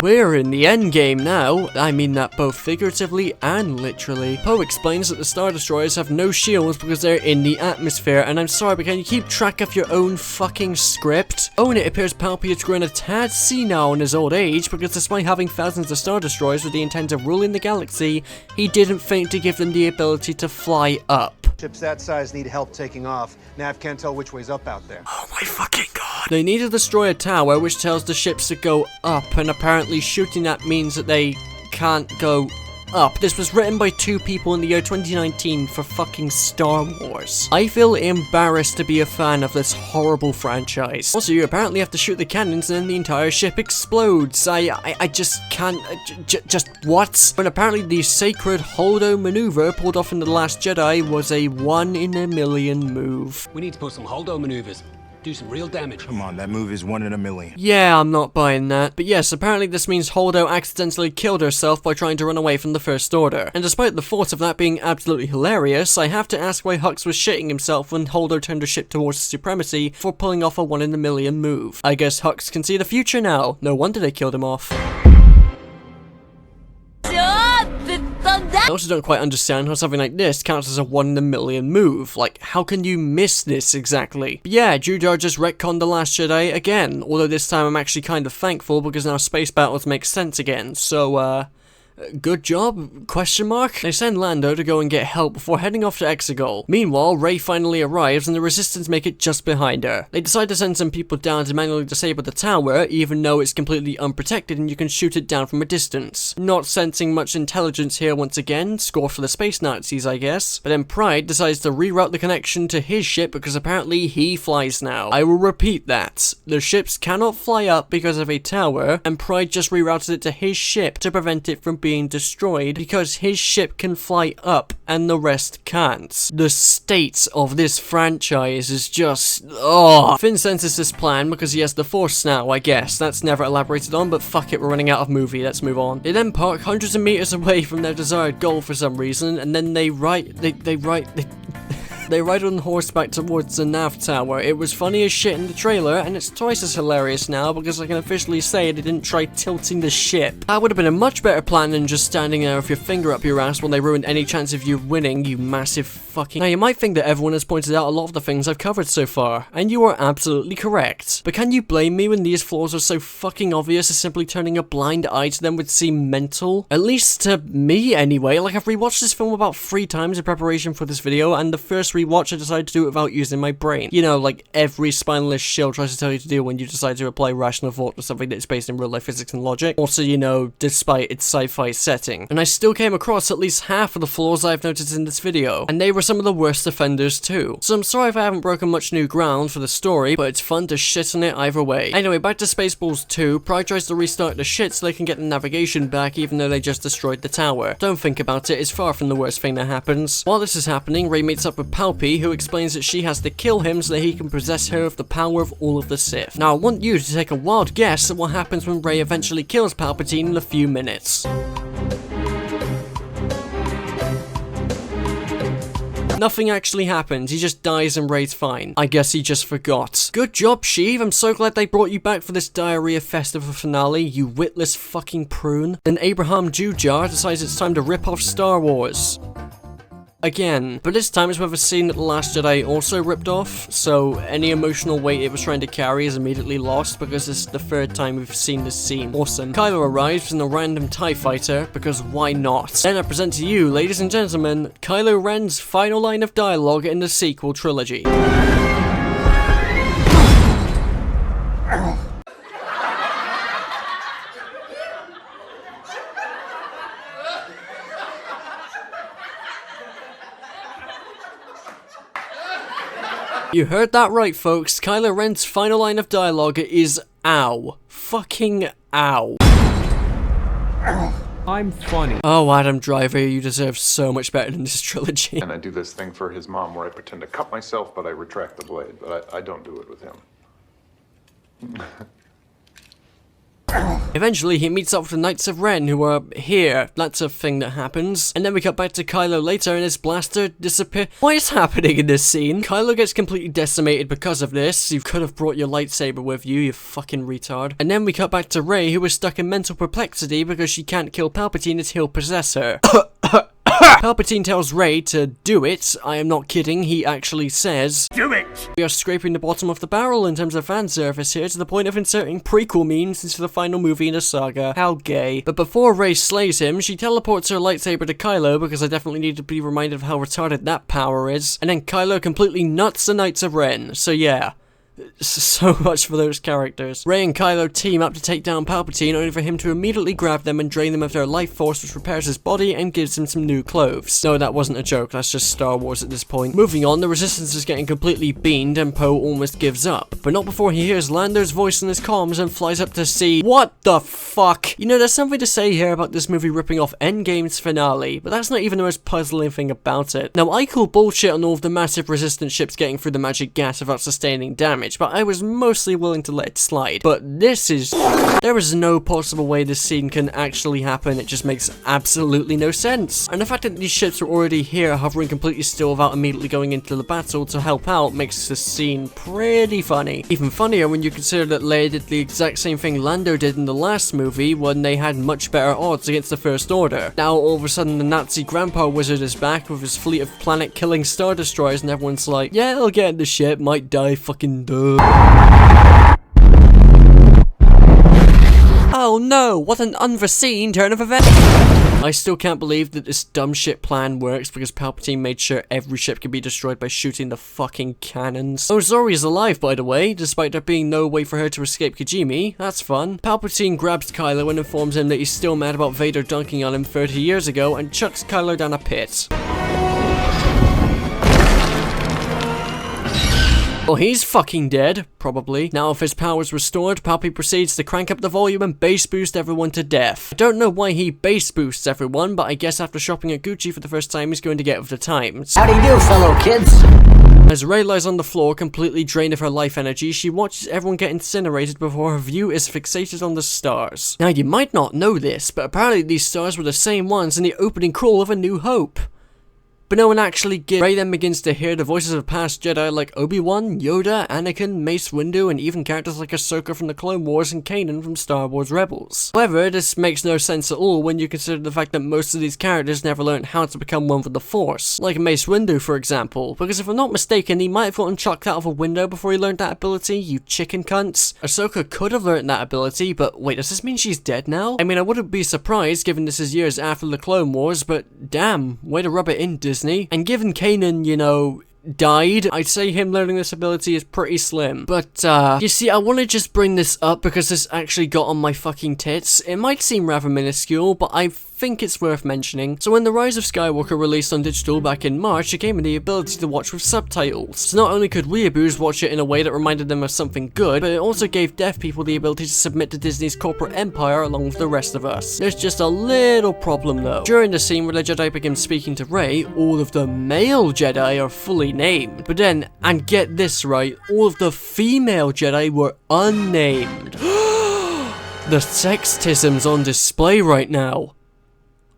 We're in the endgame now. I mean that both figuratively and literally. Poe explains that the Star Destroyers have no shields because they're in the atmosphere, and I'm sorry, but can you keep track of your own fucking script? Oh, and it appears Palpy is growing a tad senile in his old age, because despite having thousands of Star Destroyers with the intent of ruling the galaxy, he didn't think to give them the ability to fly up. Ships that size need help taking off. Nav can't tell which way's up out there. Oh my fucking god. They need to destroy a tower which tells the ships to go up, and apparently shooting that means that they can't go up. This was written by 2 people in the year 2019 for fucking Star Wars. I feel embarrassed to be a fan of this horrible franchise. Also, you apparently have to shoot the cannons and then the entire ship explodes. I just can't, just what? But apparently the sacred Holdo maneuver pulled off in The Last Jedi was a 1 in a million move. We need to put some Holdo maneuvers. Do some real damage. Come on, that move is 1 in a million. Yeah, I'm not buying that. But yes, apparently this means Holdo accidentally killed herself by trying to run away from the First Order. And despite the thought of that being absolutely hilarious, I have to ask why Hux was shitting himself when Holdo turned her ship towards supremacy for pulling off a 1 in a million move. I guess Hux can see the future now. No wonder they killed him off. I also don't quite understand how something like this counts as a 1 in a million move. Like, how can you miss this exactly? But yeah, JoJo just retconned The Last Jedi again, although this time I'm actually kind of thankful because now space battles make sense again, so good job? Question mark? They send Lando to go and get help before heading off to Exegol. Meanwhile, Rey finally arrives and the Resistance make it just behind her. They decide to send some people down to manually disable the tower, even though it's completely unprotected and you can shoot it down from a distance. Not sensing much intelligence here once again, score for the space Nazis I guess. But then Pride decides to reroute the connection to his ship because apparently he flies now. I will repeat that. The ships cannot fly up because of a tower, and Pride just rerouted it to his ship to prevent it from being destroyed because his ship can fly up and the rest can't. The state of this franchise is just, oh. Finn senses this plan because he has the Force now, I guess. That's never elaborated on, but fuck it, we're running out of movie, let's move on. They then park hundreds of meters away from their desired goal for some reason, and then they ride on horseback towards the nav tower. It was funny as shit in the trailer, and it's twice as hilarious now because I can officially say they didn't try tilting the ship. That would have been a much better plan than just standing there with your finger up your ass when they ruined any chance of you winning, you massive fucking... Now you might think that everyone has pointed out a lot of the things I've covered so far, and you are absolutely correct. But can you blame me when these flaws are so fucking obvious as simply turning a blind eye to them would seem mental? At least to me anyway. Like, I've rewatched this film about 3 times in preparation for this video, and the first rewatch I decided to do it without using my brain. You know, like every spineless shill tries to tell you to do when you decide to apply rational thought to something that's based in real life physics and logic. Also, you know, despite its sci-fi setting. And I still came across at least half of the flaws I've noticed in this video, and they were some of the worst offenders too. So I'm sorry if I haven't broken much new ground for the story, but it's fun to shit on it either way. Anyway, back to Spaceballs 2, Pride tries to restart the shit so they can get the navigation back even though they just destroyed the tower. Don't think about it, it's far from the worst thing that happens. While this is happening, Rey meets up with Palpy, who explains that she has to kill him so that he can possess her of the power of all of the Sith. Now I want you to take a wild guess at what happens when Rey eventually kills Palpatine in a few minutes. Nothing actually happens, he just dies and Rey's fine. I guess he just forgot. Good job, Sheev, I'm so glad they brought you back for this Diarrhea Festival finale, you witless fucking prune. Then Abraham Jujar decides it's time to rip off Star Wars. Again, but this time it's with a scene that The Last Jedi also ripped off, so any emotional weight it was trying to carry is immediately lost because this is the 3rd time we've seen this scene. Awesome. Kylo arrives in a random TIE fighter, because why not? Then I present to you, ladies and gentlemen, Kylo Ren's final line of dialogue in the sequel trilogy. You heard that right, folks. Kylo Ren's final line of dialogue is ow. Fucking ow. I'm funny. Oh, Adam Driver, you deserve so much better than this trilogy. And I do this thing for his mom where I pretend to cut myself, but I retract the blade. But I don't do it with him. Eventually, he meets up with the Knights of Ren, who are here. That's a thing that happens. And then we cut back to Kylo later, and his blaster disappears. What is happening in this scene? Kylo gets completely decimated because of this. You could have brought your lightsaber with you, you fucking retard. And then we cut back to Rey, who is stuck in mental perplexity because she can't kill Palpatine as he'll possess her. Palpatine tells Rey to do it. I am not kidding, he actually says, "Do it!" We are scraping the bottom of the barrel in terms of fan service here, to the point of inserting prequel memes into the final movie in the saga. How gay. But before Rey slays him, she teleports her lightsaber to Kylo, because I definitely need to be reminded of how retarded that power is. And then Kylo completely nuts the Knights of Ren. So yeah. So much for those characters. Rey and Kylo team up to take down Palpatine, only for him to immediately grab them and drain them of their life force, which repairs his body and gives him some new clothes. No, that wasn't a joke, that's just Star Wars at this point. Moving on, the Resistance is getting completely beamed and Poe almost gives up. But not before he hears Lando's voice in his comms and flies up to see what the fuck? You know, there's something to say here about this movie ripping off Endgame's finale, but that's not even the most puzzling thing about it. Now, I call bullshit on all of the massive Resistance ships getting through the magic gas without sustaining damage, but I was mostly willing to let it slide. But this is... there is no possible way this scene can actually happen, it just makes absolutely no sense. And the fact that these ships are already here, hovering completely still without immediately going into the battle to help out, makes this scene pretty funny. Even funnier when you consider that Leia did the exact same thing Lando did in the last movie, when they had much better odds against the First Order. Now all of a sudden the Nazi grandpa wizard is back with his fleet of planet-killing Star Destroyers, and everyone's like, yeah, I'll get in the ship, might die, fucking duh. Oh no, what an unforeseen turn of events! I still can't believe that this dumb shit plan works, because Palpatine made sure every ship could be destroyed by shooting the fucking cannons. Oh, Zori's alive, by the way, despite there being no way for her to escape Kijimi. That's fun. Palpatine grabs Kylo and informs him that he's still mad about Vader dunking on him 30 years ago, and chucks Kylo down a pit. Well, he's fucking dead, probably. Now, if his power's restored, Palpy proceeds to crank up the volume and bass boost everyone to death. I don't know why he bass boosts everyone, but I guess after shopping at Gucci for the first time, he's going to get with the times. How do you do, fellow kids? As Rey lies on the floor, completely drained of her life energy, she watches everyone get incinerated before her view is fixated on the stars. Now, you might not know this, but apparently these stars were the same ones in the opening crawl of A New Hope. But no one actually gives. Rey then begins to hear the voices of past Jedi like Obi-Wan, Yoda, Anakin, Mace Windu, and even characters like Ahsoka from the Clone Wars and Kanan from Star Wars Rebels. However, this makes no sense at all when you consider the fact that most of these characters never learned how to become one with the Force. Like Mace Windu, for example, because if I'm not mistaken, he might have gotten chucked out of a window before he learned that ability, you chicken cunts. Ahsoka could have learned that ability, but wait, does this mean she's dead now? I mean, I wouldn't be surprised given this is years after the Clone Wars, but damn, way to rub it in, Disney. And given Kanan, you know, died, I'd say him learning this ability is pretty slim. But, you see, I want to just bring this up because this actually got on my fucking tits. It might seem rather minuscule, but I think it's worth mentioning. So when The Rise of Skywalker released on digital back in March, it came with the ability to watch with subtitles. So not only could weeaboos watch it in a way that reminded them of something good, but it also gave deaf people the ability to submit to Disney's corporate empire along with the rest of us. There's just a little problem though. During the scene where the Jedi begin speaking to Rey, all of the male Jedi are fully named. But then, and get this right, all of the female Jedi were unnamed. The sexism's on display right now.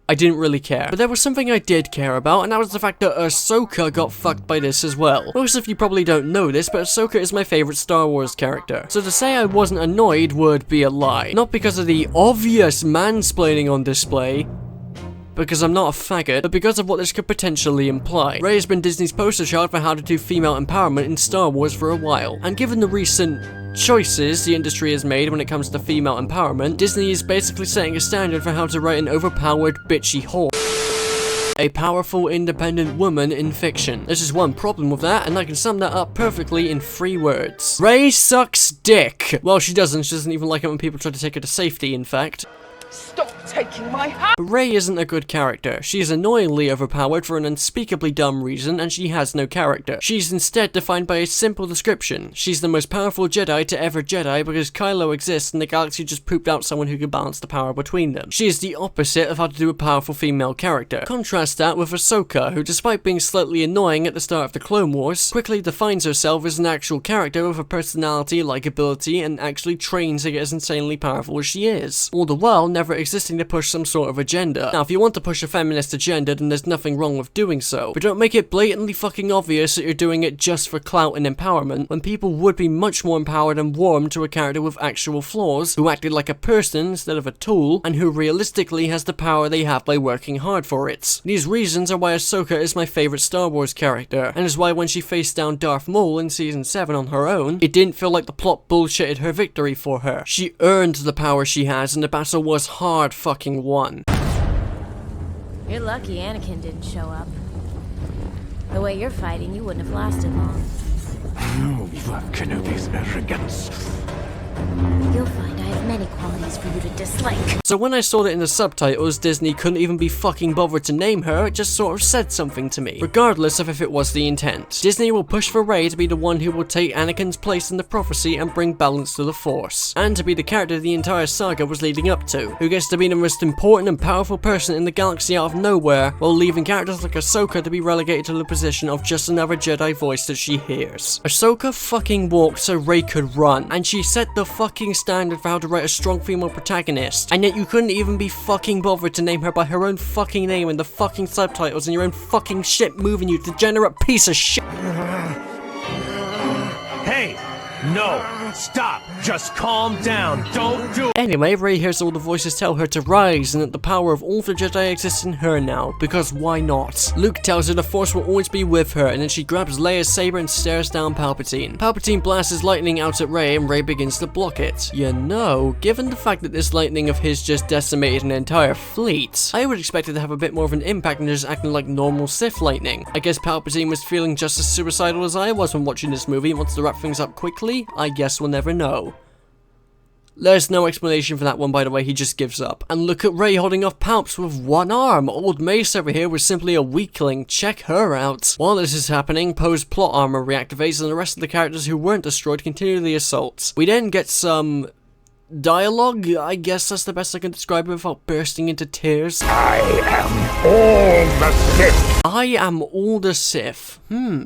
I didn't really care. But there was something I did care about, and that was the fact that Ahsoka got fucked by this as well. Most of you probably don't know this, but Ahsoka is my favorite Star Wars character. So to say I wasn't annoyed would be a lie. Not because of the obvious mansplaining on display, because I'm not a faggot, but because of what this could potentially imply. Rey has been Disney's poster child for how to do female empowerment in Star Wars for a while, and given the recent choices the industry has made when it comes to female empowerment, Disney is basically setting a standard for how to write an overpowered, bitchy whore. A powerful, independent woman in fiction. There's just one problem with that, and I can sum that up perfectly in 3 words. Rey sucks dick! Well, she doesn't even like it when people try to take her to safety, in fact. Stop taking my hat! But Rey isn't a good character. She is annoyingly overpowered for an unspeakably dumb reason, and she has no character. She's instead defined by a simple description. She's the most powerful Jedi to ever Jedi because Kylo exists and the galaxy just pooped out someone who could balance the power between them. She is the opposite of how to do a powerful female character. Contrast that with Ahsoka, who despite being slightly annoying at the start of the Clone Wars, quickly defines herself as an actual character with a personality, likability, and actually trains to get as insanely powerful as she is. All the while never existing to push some sort of agenda. Now, if you want to push a feminist agenda, then there's nothing wrong with doing so, but don't make it blatantly fucking obvious that you're doing it just for clout and empowerment, when people would be much more empowered and warm to a character with actual flaws, who acted like a person instead of a tool, and who realistically has the power they have by working hard for it. These reasons are why Ahsoka is my favorite Star Wars character, and is why when she faced down Darth Maul in Season 7 on her own, it didn't feel like the plot bullshitted her victory for her. She earned the power she has, and the battle was hard fucking won. You're lucky Anakin didn't show up. The way you're fighting, you wouldn't have lasted long. Kenobi's arrogance. You'll find I have many qualities for you to dislike. So when I saw that in the subtitles Disney couldn't even be fucking bothered to name her, it just sort of said something to me, regardless of if it was the intent. Disney will push for Rey to be the one who will take Anakin's place in the prophecy and bring balance to the Force, and to be the character the entire saga was leading up to, who gets to be the most important and powerful person in the galaxy out of nowhere, while leaving characters like Ahsoka to be relegated to the position of just another Jedi voice that she hears. Ahsoka fucking walked so Rey could run, and she set the fucking standard for how to write a strong female protagonist, and yet you couldn't even be fucking bothered to name her by her own fucking name in the fucking subtitles and your own fucking shit moving, you degenerate piece of shit. Hey! No! Stop! Just calm down! Don't do it! Anyway, Rey hears all the voices tell her to rise and that the power of all the Jedi exists in her now, because why not? Luke tells her the Force will always be with her, and then she grabs Leia's saber and stares down Palpatine. Palpatine blasts his lightning out at Rey and Rey begins to block it. You know, given the fact that this lightning of his just decimated an entire fleet, I would expect it to have a bit more of an impact than just acting like normal Sith lightning. I guess Palpatine was feeling just as suicidal as I was when watching this movie and wants to wrap things up quickly. I guess we'll never know. There's no explanation for that one, by the way, he just gives up. And look at Rey holding off Palps with one arm. Old Mace over here was simply a weakling. Check her out. While this is happening, Poe's plot armor reactivates and the rest of the characters who weren't destroyed continue the assault. We then get some dialogue. I guess that's the best I can describe it without bursting into tears. I am all the Sith. I am all the Sith.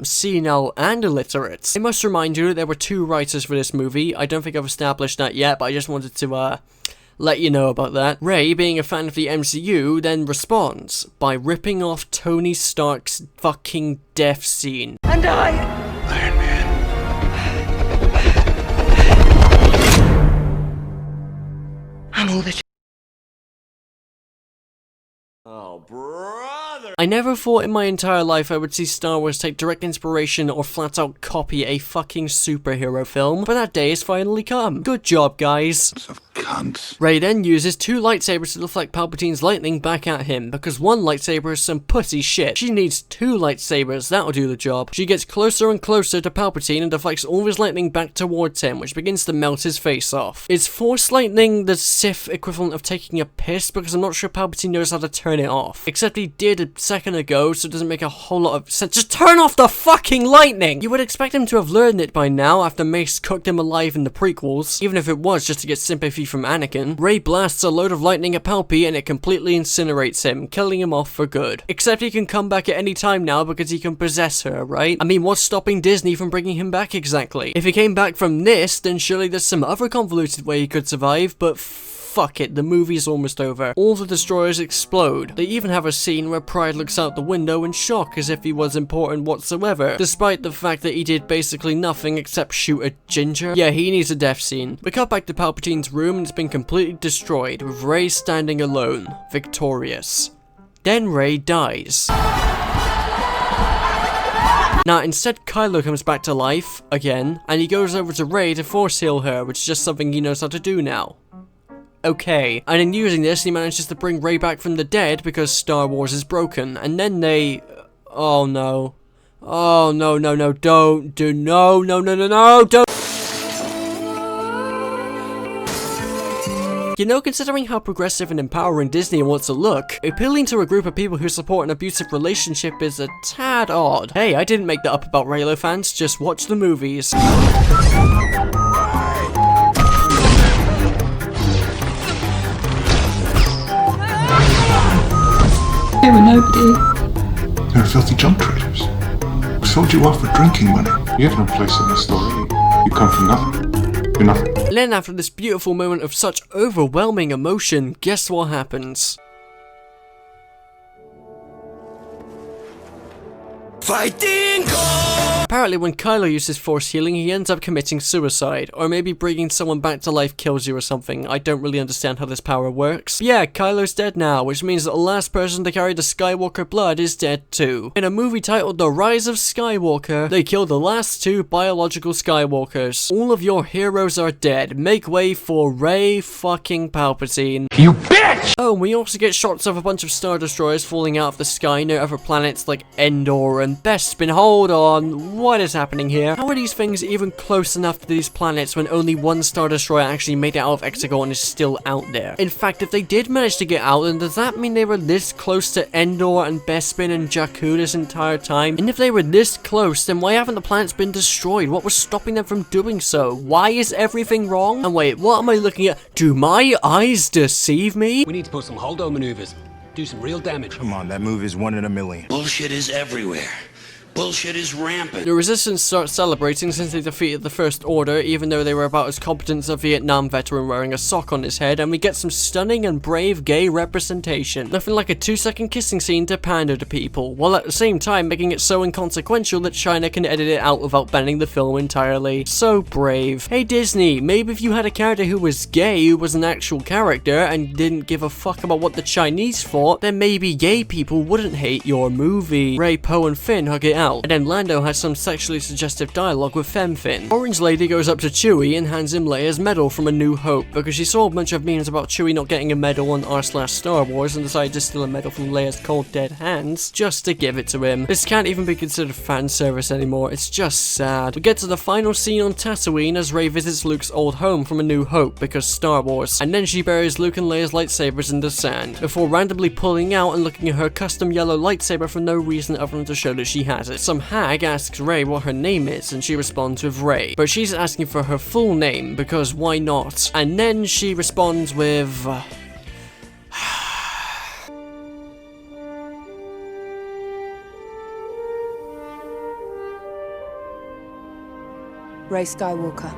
Senile and illiterate. I must remind you that there were two writers for this movie. I don't think I've established that yet, but I just wanted to, let you know about that. Rey, being a fan of the MCU, then responds by ripping off Tony Stark's fucking death scene. And I... Iron Man. I'm all the... Oh, brother! I never thought in my entire life I would see Star Wars take direct inspiration or flat out copy a fucking superhero film, but that day has finally come. Good job, guys. Of cunts. Rey then uses two lightsabers to deflect Palpatine's lightning back at him, because one lightsaber is some pussy shit. She needs two lightsabers, that'll do the job. She gets closer and closer to Palpatine and deflects all of his lightning back towards him, which begins to melt his face off. Is Force lightning the Sith equivalent of taking a piss? Because I'm not sure Palpatine knows how to turn it off. Except he did a second ago, so it doesn't make a whole lot of sense. Just turn off the fucking lightning! You would expect him to have learned it by now after Mace cooked him alive in the prequels, even if it was just to get sympathy from Anakin. Rey blasts a load of lightning at Palpy and it completely incinerates him, killing him off for good. Except he can come back at any time now because he can possess her, right? I mean, what's stopping Disney from bringing him back exactly? If he came back from this, then surely there's some other convoluted way he could survive, but fuck it, the movie's almost over. All the destroyers explode. They even have a scene where Pride looks out the window in shock as if he was important whatsoever, despite the fact that he did basically nothing except shoot a ginger. Yeah, he needs a death scene. We cut back to Palpatine's room and it's been completely destroyed, with Rey standing alone, victorious. Then Rey dies. Now, instead, Kylo comes back to life, again, and he goes over to Rey to force heal her, which is just something he knows how to do now. Okay, and in using this, he manages to bring Rey back from the dead because Star Wars is broken, and then they... Oh no. Oh no, no, no, don't do... No, no, no, no, no, don't... You know, considering how progressive and empowering Disney wants to look, appealing to a group of people who support an abusive relationship is a tad odd. Hey, I didn't make that up about Raylo fans, just watch the movies. They were nobody. They're filthy junk traders. We sold you off for drinking money. You have no place in this story. You come from nothing. You're nothing. And then after this beautiful moment of such overwhelming emotion, guess what happens? Fighting Apparently when Kylo uses force healing, he ends up committing suicide, or maybe bringing someone back to life kills you or something. I don't really understand how this power works. But yeah, Kylo's dead now, which means that the last person to carry the Skywalker blood is dead too. In a movie titled The Rise of Skywalker, they kill the last two biological Skywalkers. All of your heroes are dead. Make way for Rey fucking Palpatine. You bitch! Oh, and we also get shots of a bunch of Star Destroyers falling out of the sky near other planets like Endor and Bespin. Hold on, what is happening here? How are these things even close enough to these planets when only one Star Destroyer actually made it out of Exegol and is still out there? In fact, if they did manage to get out, then does that mean they were this close to Endor and Bespin and Jakku this entire time? And if they were this close, then why haven't the planets been destroyed? What was stopping them from doing so? Why is everything wrong? And wait, what am I looking at? Do my eyes deceive me? We need to put some holdo maneuvers. Do some real damage. Come on, that move is 1 in a million. Bullshit is everywhere. Bullshit is rampant. The Resistance starts celebrating since they defeated the First Order, even though they were about as competent as a Vietnam veteran wearing a sock on his head, and we get some stunning and brave gay representation. Nothing like a 2-second kissing scene to pander to people, while at the same time making it so inconsequential that China can edit it out without banning the film entirely. So brave. Hey Disney, maybe if you had a character who was gay, who was an actual character, and didn't give a fuck about what the Chinese thought, then maybe gay people wouldn't hate your movie. Rey, Poe, and Finn hug it out. And then Lando has some sexually suggestive dialogue with Finn. Orange Lady goes up to Chewie and hands him Leia's medal from A New Hope because she saw a bunch of memes about Chewie not getting a medal on r/Star Wars and decided to steal a medal from Leia's cold dead hands just to give it to him. This can't even be considered fan service anymore, it's just sad. We get to the final scene on Tatooine as Rey visits Luke's old home from A New Hope because Star Wars, and then she buries Luke and Leia's lightsabers in the sand before randomly pulling out and looking at her custom yellow lightsaber for no reason other than to show that she has it. Some hag asks Rey what her name is and she responds with Rey, but she's asking for her full name because why not? And then she responds with Rey Skywalker.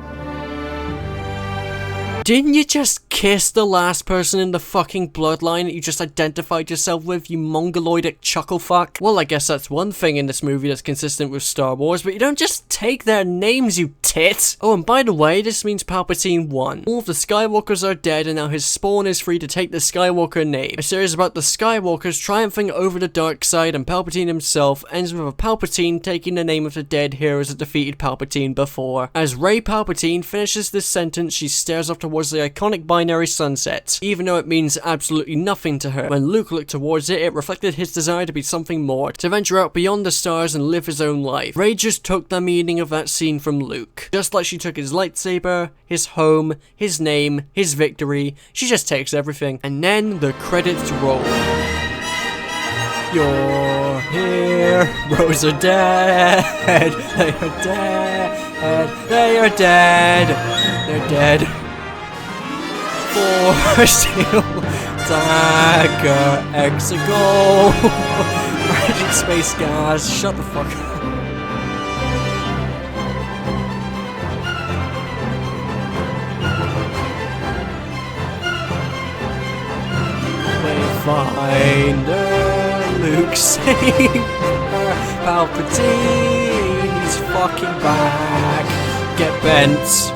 Didn't you just kiss the last person in the fucking bloodline that you just identified yourself with, you mongoloidic chucklefuck? Well, I guess that's one thing in this movie that's consistent with Star Wars, but you don't just take their names, you tit! Oh, and by the way, this means Palpatine won. All of the Skywalkers are dead and now his spawn is free to take the Skywalker name. A series about the Skywalkers triumphing over the dark side, and Palpatine himself ends with a Palpatine taking the name of the dead heroes that defeated Palpatine before. As Rey Palpatine finishes this sentence, she stares off towards the iconic binary sunset, even though it means absolutely nothing to her. When Luke looked towards it, it reflected his desire to be something more, to venture out beyond the stars and live his own life. Rey just took the meaning of that scene from Luke. Just like she took his lightsaber, his home, his name, his victory, she just takes everything. And then the credits roll. You're here, Rose are dead, they are dead, they are dead, they're dead. Force Steel, Dagger, Exegol, Magic Space Gas, shut the fuck up. Wayfinder, Luke Saber, Palpatine, he's fucking back, get bent.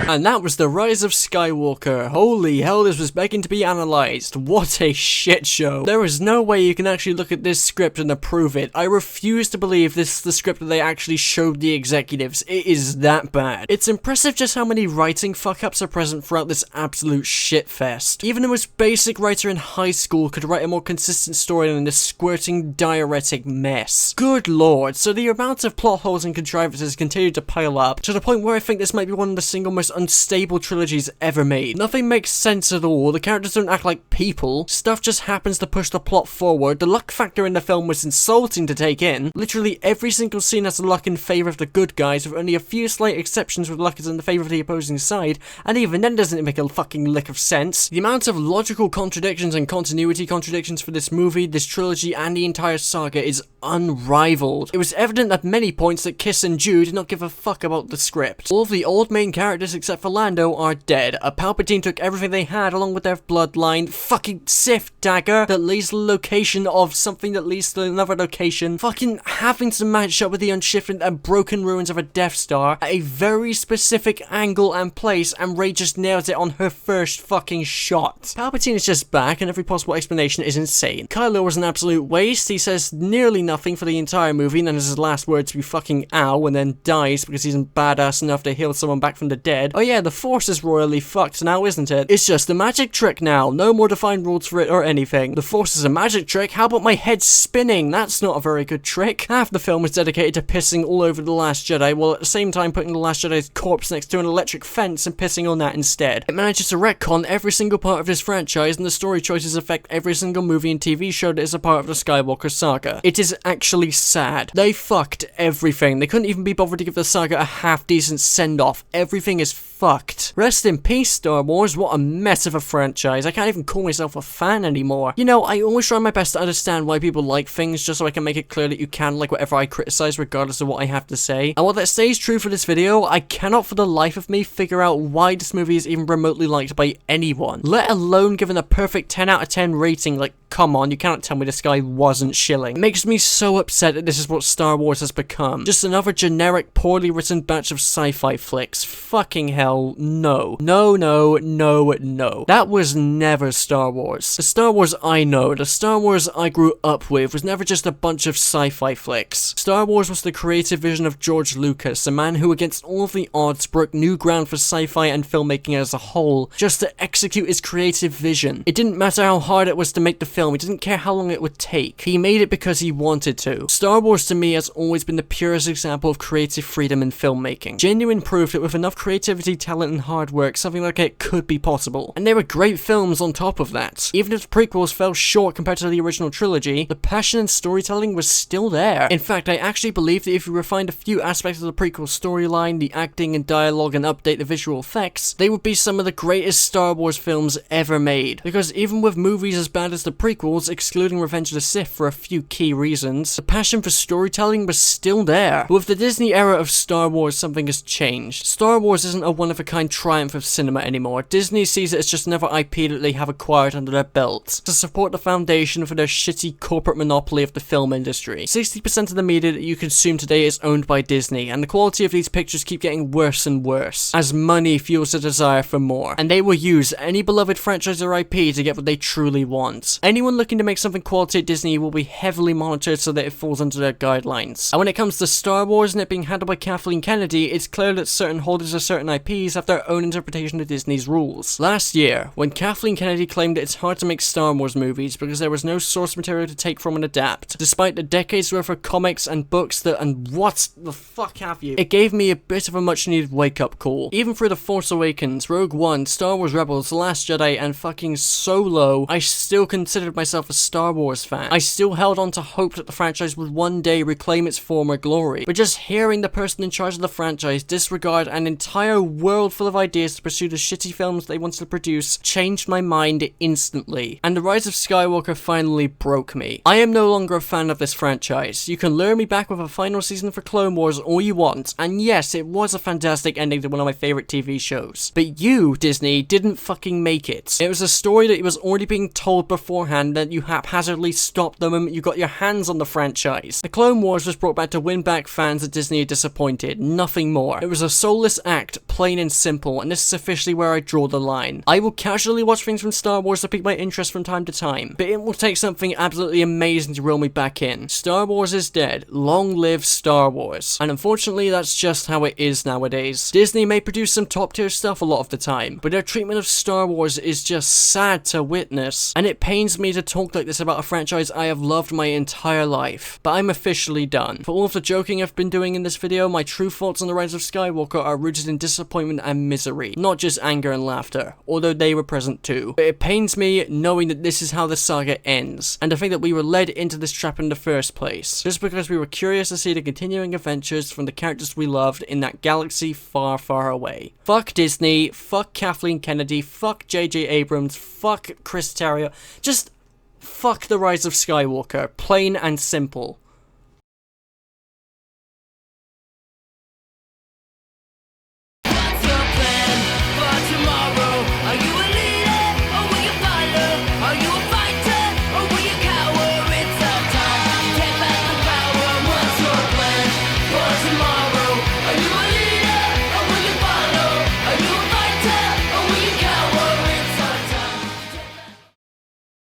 And that was The Rise of Skywalker. Holy hell, this was begging to be analysed. What a shit show. There is no way you can actually look at this script and approve it. I refuse to believe this is the script that they actually showed the executives. It is that bad. It's impressive just how many writing fuck-ups are present throughout this absolute shitfest. Even the most basic writer in high school could write a more consistent story than this squirting diuretic mess. Good lord, so the amount of plot holes and contrivances continued to pile up, to the point where I think this might be one of the single most unstable trilogies ever made. Nothing makes sense at all, the characters don't act like people, stuff just happens to push the plot forward, the luck factor in the film was insulting to take in, literally every single scene has luck in favour of the good guys, with only a few slight exceptions where luck is in the favour of the opposing side, and even then doesn't make a fucking lick of sense. The amount of logical contradictions and continuity contradictions for this movie, this trilogy, and the entire saga is unrivaled. It was evident at many points that Kiss and Ju did not give a fuck about the script. All of the old main characters except for Lando are dead. A Palpatine took everything they had along with their bloodline. Fucking Sith dagger that leads to the location of something that leads to another location. Fucking having to match up with the unshifted and broken ruins of a Death Star at a very specific angle and place, and Rey just nails it on her first fucking shot. Palpatine is just back and every possible explanation is insane. Kylo was an absolute waste. He says nearly nothing for the entire movie and then his last words to be fucking ow and then dies because he's badass enough to heal someone back from the dead. Oh yeah, the Force is royally fucked now, isn't it? It's just a magic trick now. No more defined rules for it or anything. The Force is a magic trick? How about my head spinning? That's not a very good trick. Half the film was dedicated to pissing all over The Last Jedi, while at the same time putting The Last Jedi's corpse next to an electric fence and pissing on that instead. It manages to retcon every single part of this franchise, and the story choices affect every single movie and TV show that is a part of the Skywalker saga. It is actually sad. They fucked everything. They couldn't even be bothered to give the saga a half-decent send-off. Everything is fucked. Rest in peace, Star Wars. What a mess of a franchise. I can't even call myself a fan anymore. You know, I always try my best to understand why people like things, just so I can make it clear that you can like whatever I criticize regardless of what I have to say. And while that stays true for this video, I cannot for the life of me figure out why this movie is even remotely liked by anyone, let alone given a perfect 10 out of 10 rating. Like, come on, you cannot tell me this guy wasn't shilling. It makes me so upset that this is what Star Wars has become. Just another generic, poorly written batch of sci-fi flicks. Fucking hell, no. No, no, no, no. That was never Star Wars. The Star Wars I know, the Star Wars I grew up with, was never just a bunch of sci-fi flicks. Star Wars was the creative vision of George Lucas, a man who against all of the odds broke new ground for sci-fi and filmmaking as a whole, just to execute his creative vision. It didn't matter how hard it was to make the film, he didn't care how long it would take. He made it because he wanted to. Star Wars to me has always been the purest example of creative freedom in filmmaking. Genuine proof that with enough creativity, talent, and hard work, something like it could be possible. And they were great films on top of that. Even if the prequels fell short compared to the original trilogy, the passion and storytelling was still there. In fact, I actually believe that if you refined a few aspects of the prequel storyline, the acting and dialogue, and update the visual effects, they would be some of the greatest Star Wars films ever made. Because even with movies as bad as the prequels, excluding Revenge of the Sith for a few key reasons, the passion for storytelling was still there. But with the Disney era of Star Wars, something has changed. Star Wars isn't a one-of-a-kind triumph of cinema anymore. Disney sees it as just another IP that they have acquired under their belt to support the foundation for their shitty corporate monopoly of the film industry. 60% of the media that you consume today is owned by Disney, and the quality of these pictures keep getting worse and worse as money fuels the desire for more, and they will use any beloved franchise or IP to get what they truly want. Anyone looking to make something quality at Disney will be heavily monitored so that it falls under their guidelines. And when it comes to Star Wars and it being handled by Kathleen Kennedy, it's clear that certain holders of certain IPs have their own interpretation of Disney's rules. Last year, when Kathleen Kennedy claimed that it's hard to make Star Wars movies because there was no source material to take from and adapt, despite the decades worth of comics and books that and what the fuck have you, it gave me a bit of a much needed wake up call. Even through The Force Awakens, Rogue One, Star Wars Rebels, The Last Jedi, and fucking Solo, I still considered myself a Star Wars fan. I still held on to hope that the franchise would one day reclaim its former glory. But just hearing the person in charge of the franchise disregard an entire world full of ideas to pursue the shitty films they wanted to produce changed my mind instantly. And The Rise of Skywalker finally broke me. I am no longer a fan of this franchise. You can lure me back with a final season for Clone Wars all you want, and yes, it was a fantastic ending to one of my favorite TV shows. But you, Disney, didn't fucking make it. It was a story that was already being told beforehand that you haphazardly stopped the moment you got your hands on the franchise. The Clone Wars was brought back to win back fans that Disney had disappointed, nothing more. It was a soulless act, plain plain and simple, and this is officially where I draw the line. I will casually watch things from Star Wars to pique my interest from time to time, but it will take something absolutely amazing to reel me back in. Star Wars is dead. Long live Star Wars. And unfortunately, that's just how it is nowadays. Disney may produce some top tier stuff a lot of the time, but their treatment of Star Wars is just sad to witness, and it pains me to talk like this about a franchise I have loved my entire life. But I'm officially done. For all of the joking I've been doing in this video, my true thoughts on The Rise of Skywalker are rooted in disappointment and misery, not just anger and laughter, although they were present too. But it pains me knowing that this is how the saga ends, and to think that we were led into this trap in the first place, just because we were curious to see the continuing adventures from the characters we loved in that galaxy far, far away. Fuck Disney, fuck Kathleen Kennedy, fuck JJ Abrams, fuck Chris Terrio, just fuck The Rise of Skywalker, plain and simple.